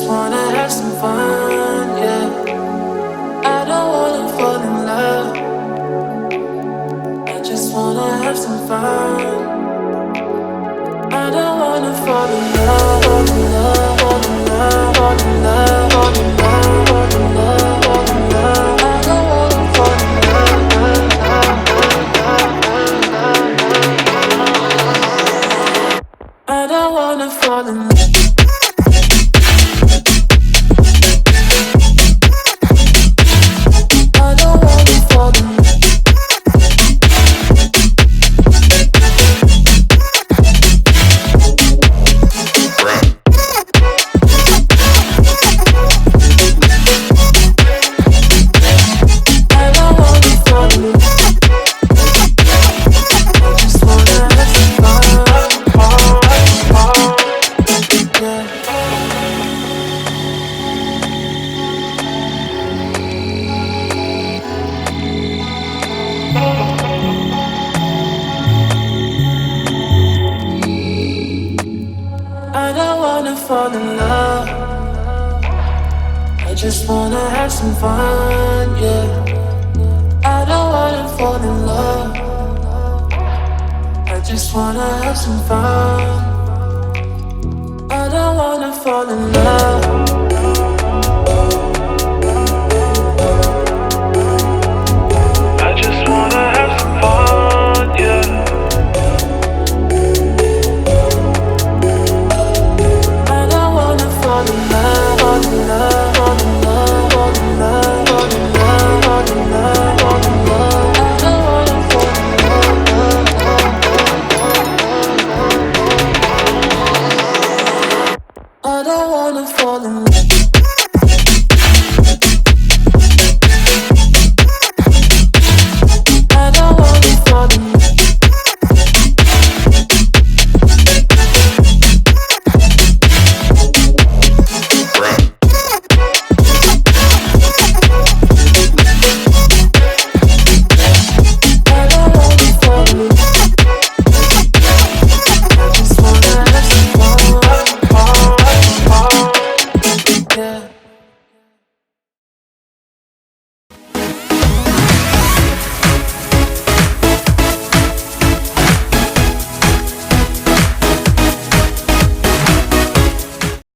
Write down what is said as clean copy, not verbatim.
just wanna have some fun, yeah. I don't wanna fall in love. I just wanna have some fun. I don't wanna fall in love, fall in love, fall in love, fall in love, fall in love, fall in love, fall in love. I don't wanna fall in love, I don't wanna fall in love. I don't wanna fall in love. I just wanna have some fun, yeah. I don't wanna fall in love. I just wanna have some fun. I don't wanna fall in love. I just wanna have some fun, yeah. I don't wanna fall in love, fall in love, fall in love, fall in love, fall in love, fall in love, fall in love. I don't wanna fall in love. I don't wanna fall in love.